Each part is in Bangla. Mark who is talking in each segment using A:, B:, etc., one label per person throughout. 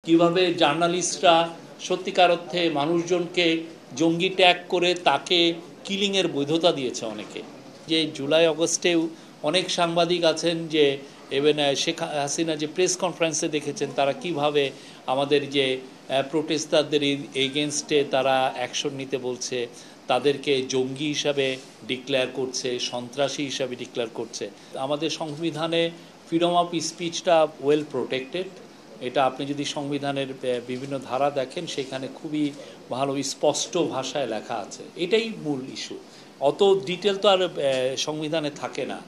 A: কিভাবে জার্নালিস্টরা সত্যিকার অর্থে মানুষজনকে জঙ্গি ট্যাগ করে তাকে কিলিংয়ের বৈধতা দিয়েছে অনেকে। যে জুলাই আগস্টেও অনেক সাংবাদিক আছেন যে ইভেন শেখ হাসিনা যে প্রেস কনফারেন্সে দেখেছেন তারা কিভাবে আমাদের যে প্রোটেস্টারদের এগেনস্টে তারা অ্যাকশন নিতে বলছে, তাদেরকে জঙ্গি হিসাবে ডিক্লেয়ার করছে, সন্ত্রাসী হিসাবে ডিক্লেয়ার করছে। আমাদের সংবিধানে ফ্রিডম অফ স্পিচটা ওয়েল প্রোটেক্টেড। এটা আপনি যদি সংবিধানের বিভিন্ন ধারা দেখেন সেখানে খুবই ভালো স্পষ্ট ভাষায় লেখা আছে। এটাই মূল ইস্যু, অত ডিটেল তো আর সংবিধানে থাকে না।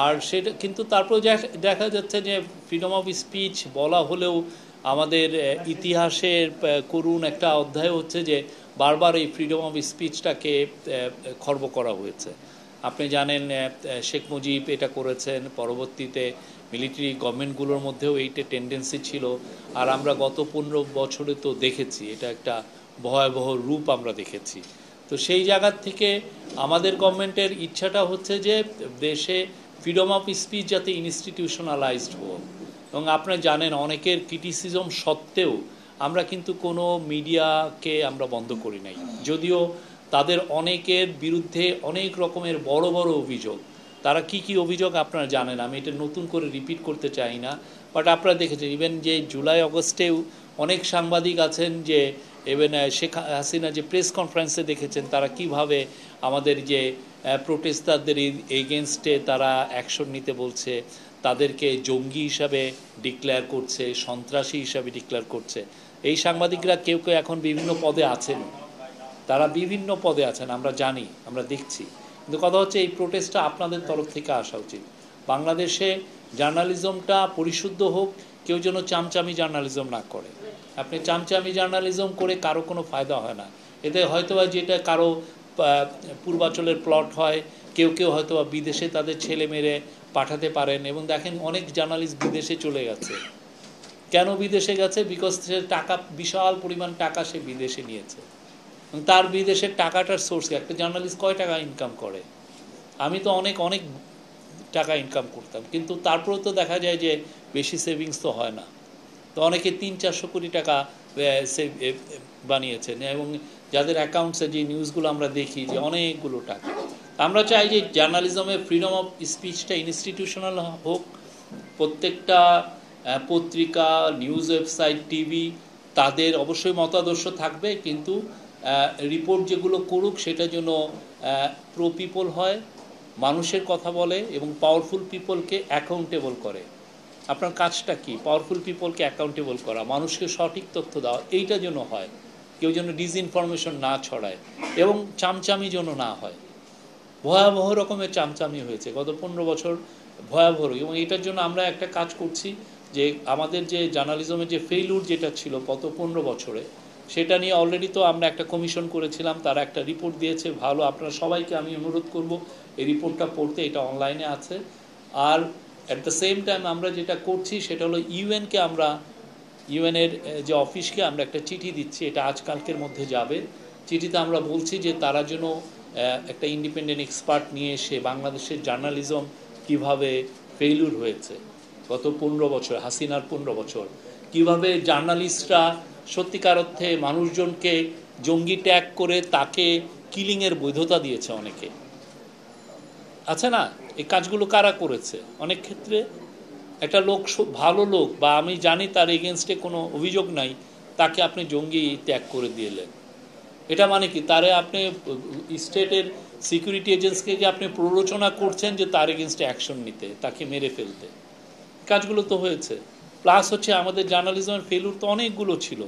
A: আর সেটা কিন্তু তারপর দেখা যাচ্ছে যে ফ্রিডম অফ স্পিচ বলা হলেও আমাদের ইতিহাসের করুণ একটা অধ্যায় হচ্ছে যে বারবার এই ফ্রিডম অফ স্পিচটাকে খর্ব করা হয়েছে। আপনি জানেন শেখ মুজিব এটা করেছেন, পরবর্তীতে মিলিটারি গভর্নমেন্টগুলোর মধ্যেও এইটা টেন্ডেন্সি ছিল। আর আমরা গত 15 বছরে তো দেখেছি এটা একটা ভয়াবহ রূপ আমরা দেখেছি। তো সেই জায়গার থেকে আমাদের গভর্নমেন্টের ইচ্ছাটা হচ্ছে যে দেশে ফ্রিডম অফ স্পিচ যাতে ইনস্টিটিউশনালাইজড হোক। এবং আপনারা জানেন অনেকের ক্রিটিসিজম সত্ত্বেও আমরা কিন্তু কোনো মিডিয়াকে আমরা বন্ধ করি নাই, যদিও তাদের অনেকের বিরুদ্ধে অনেক রকমের বড় বড় অভিযোগ। তারা কি কি অভিযোগ আপনারা জানেন, আমি এটা নতুন করে রিপিট করতে চাই না। বাট আপনারা দেখেছেন ইভেন যে জুলাই আগস্টেও অনেক সাংবাদিক আছেন যে ইভেন শেখ হাসিনা যে প্রেস কনফারেন্সে দেখেছেন তারা কিভাবে আমাদের যে প্রোটেস্টারদের এগেনস্টে তারা অ্যাকশন নিতে বলছে, তাদেরকে জঙ্গি হিসাবে ডিক্লেয়ার করছে, সন্ত্রাসী হিসাবে ডিক্লেয়ার করছে। এই সাংবাদিকরা কেউ কেউ এখন বিভিন্ন পদে আছেন, তারা বিভিন্ন পদে আছেন, আমরা জানি, আমরা দেখছি। কিন্তু কথা হচ্ছে এই প্রোটেস্টটা আপনাদের তরফ থেকে আসা উচিত। বাংলাদেশে জার্নালিজমটা পরিশুদ্ধ হোক, কেউ যেন চামচামি জার্নালিজম না করে। আপনি চামচামি জার্নালিজম করে কারো কোনো ফায়দা হয় না। এতে হয়তোবা যেটা কারো পূর্বাচলের প্লট হয়, কেউ কেউ হয়তোবা বিদেশে তাদের ছেলে মেরে পাঠাতে পারেন। এবং দেখেন অনেক জার্নালিস্ট বিদেশে চলে গেছে। কেন বিদেশে গেছে? বিকজ সে টাকা, বিশাল পরিমাণ টাকা সে বিদেশে নিয়েছে। তার বিদেশের টাকাটার সোর্স, একটা জার্নালিস্ট কয় টাকা ইনকাম করে? আমি তো অনেক অনেক টাকা ইনকাম করতাম, কিন্তু তারপরেও তো দেখা যায় যে বেশি সেভিংস তো হয় না। তো অনেকে 300-400 কোটি টাকা বানিয়েছেন, এবং যাদের অ্যাকাউন্টসে যে নিউজগুলো আমরা দেখি যে অনেকগুলো টাকা। আমরা চাই যে জার্নালিজমের ফ্রিডম অফ স্পিচটা ইনস্টিটিউশনাল হোক। প্রত্যেকটা পত্রিকা, নিউজ ওয়েবসাইট, টিভি তাদের অবশ্যই মতাদর্শ থাকবে, কিন্তু রিপোর্ট যেগুলো করুক সেটা যেন প্রো পিপল হয়, মানুষের কথা বলে এবং পাওয়ারফুল পিপলকে অ্যাকাউন্টেবল করে। আপনার কাজটা কি? পাওয়ারফুল পিপলকে অ্যাকাউন্টেবল করা, মানুষকে সঠিক তথ্য দেওয়া, এইটা যেন হয়। কেউ যেন ডিসইনফরমেশন না ছড়ায় এবং চামচামি যেন না হয়। ভয়াবহ রকমের চামচামি হয়েছে গত 15 বছর, ভয়াবহ। এবং এটার জন্য আমরা একটা কাজ করছি যে আমাদের যে জার্নালিজমের যে ফেইলুর যেটা ছিল গত 15 বছরে, সেটা নিয়ে অলরেডি তো আমরা একটা কমিশন করেছিলাম, তারা একটা রিপোর্ট দিয়েছে ভালো। আপনারা সবাইকে আমি অনুরোধ করব এই রিপোর্টটা পড়তে, এটা অনলাইনে আছে। আর অ্যাট দ্য সেম টাইম আমরা যেটা করছি সেটা হলো ইউএনকে, আমরা ইউএনের যে অফিসকে আমরা একটা চিঠি দিচ্ছি, এটা আজকালকের মধ্যে যাবে। চিঠিতে আমরা বলছি যে তারা যেন একটা ইন্ডিপেন্ডেন্ট এক্সপার্ট নিয়ে এসে বাংলাদেশের জার্নালিজম কিভাবে ফেইলুর হয়েছে গত 15 বছর, হাসিনার 15 বছর, কিভাবে জার্নালিস্টরা সত্যিকার অর্থে মানুষজনকে জঙ্গি ট্যাগ করে তাকে কিলিংয়ের বৈধতা দিয়েছে অনেকে। আছে না, এই কাজগুলো কারা করেছে? অনেক ক্ষেত্রে একটা লোক, ভালো লোক, বা আমি জানি তার এগেনস্টে কোনো অভিযোগ নাই, তাকে আপনি জঙ্গি ট্যাগ করে দিলেন। এটা মানে কি? তারে আপনি স্টেটের সিকিউরিটি এজেন্সিকে আপনি প্ররোচনা করছেন যে তার এগেনস্টে অ্যাকশন নিতে, তাকে মেরে ফেলতে। কাজগুলো তো হয়েছে। প্লাস হচ্ছে আমাদের জার্নালিজমের ফেলুর তো অনেকগুলো ছিল।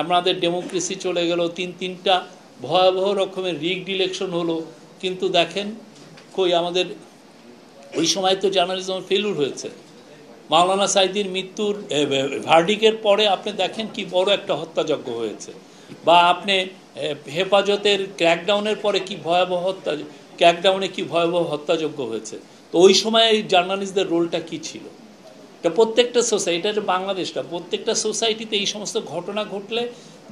A: আমাদের ডেমোক্রেসি চলে গেল, তিনটা ভয়াবহ রকমের রিগড ইলেকশন হলো, কিন্তু দেখেন কই আমাদের ওই সময় তো জার্নালিজমের ফেলুর হয়েছে। মাওলানা সাইদির মৃত্যুর ভার্ডিকের পরে আপনি দেখেন কি বড় একটা হত্যাযজ্ঞ হয়েছে, বা আপনি হেফাজতের ক্র্যাকডাউনের পরে কি ভয়াবহ ক্র্যাকডাউনে কি ভয়াবহ হত্যাযজ্ঞ হয়েছে। তো ওই সময় এই জার্নালিস্টদের রোলটা কি ছিল? এটা প্রত্যেকটা সোসাইটি, এটা বাংলাদেশটা, প্রত্যেকটা সোসাইটিতে এই সমস্ত ঘটনা ঘটলে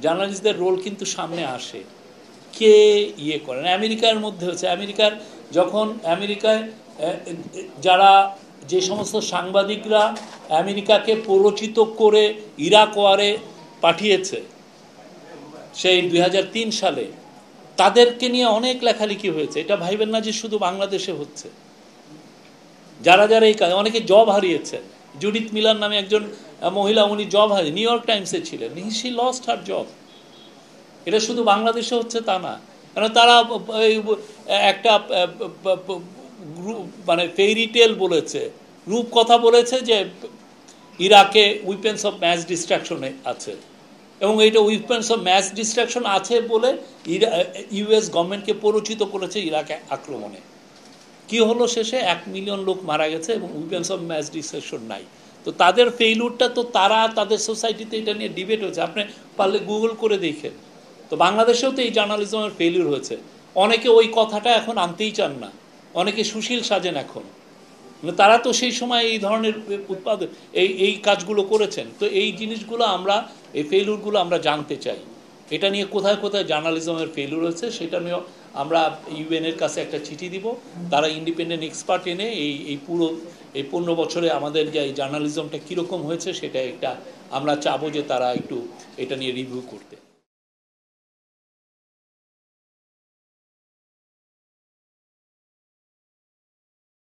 A: জার্নালিস্টদের রোল কিন্তু সামনে আসে। কে ইয়ে করেন? আমেরিকার মধ্যে হচ্ছে, আমেরিকার যখন আমেরিকায় যারা যে সমস্ত সাংবাদিকরা আমেরিকাকে প্ররোচিত করে ইরাক ওয়ারে পাঠিয়েছে সেই 2003 সালে, তাদেরকে নিয়ে অনেক লেখালেখি হয়েছে। এটা ভাইবেন না যে শুধু বাংলাদেশে হচ্ছে। যারা যারা এই কাজ, অনেকে জব হারিয়েছেন। জুডিথ মিলার নামে একজন মহিলা, উনি জব হারিয়ে নিউ ইয়র্ক টাইমসে ছিলেন, শি লস্ট হার জব। এটা শুধু বাংলাদেশে হচ্ছে তা না, কারণ তারা একটা মানে ফেরি টেল বলেছে, রূপকথা বলেছে যে ইরাকে উইপেন্স অফ ম্যাস ডিস্ট্রাকশনে আছে, এবং এইটা উইপেন্স অফ ম্যাস ডিস্ট্রাকশন আছে বলে ইউএস গভর্নমেন্টকে পরিচিত করেছে ইরাকে আক্রমণে। কি হলো শেষে? 1 মিলিয়ন লোক মারা গেছে এবং উইপেন্স অফ ম্যাস ডিস্ট্রাকশন নাই। তো তাদের ফেইলুরটা তো তারা তাদের সোসাইটিতে এটা নিয়ে ডিবেট হয়েছে, আপনি পারলে গুগল করে দেখেন। তো বাংলাদেশেও তো এই জার্নালিজমের ফেইলুর হয়েছে। অনেকে ওই কথাটা এখন আনতেই চান না, অনেকে সুশীল সাজেন এখন। তারা তো সেই সময় এই ধরনের উৎপাদন এই কাজগুলো করেছেন। তো এই জিনিসগুলো আমরা, এই ফেইলুরগুলো আমরা জানতে চাই। এটা নিয়ে কোথায় কোথায় জার্নালিজমের ফেইলুর হয়েছে সেটা নিয়েও আমরা ইউএনের কাছে একটা চিঠি দিব। তারা ইন্ডিপেন্ডেন্ট এক্সপার্ট এনে এই পুরো 15 বছরে আমাদের যে এই জার্নালিজমটা কীরকম হয়েছে সেটা একটা আমরা চাবো যে তারা একটু এটা নিয়ে রিভিউ করতে।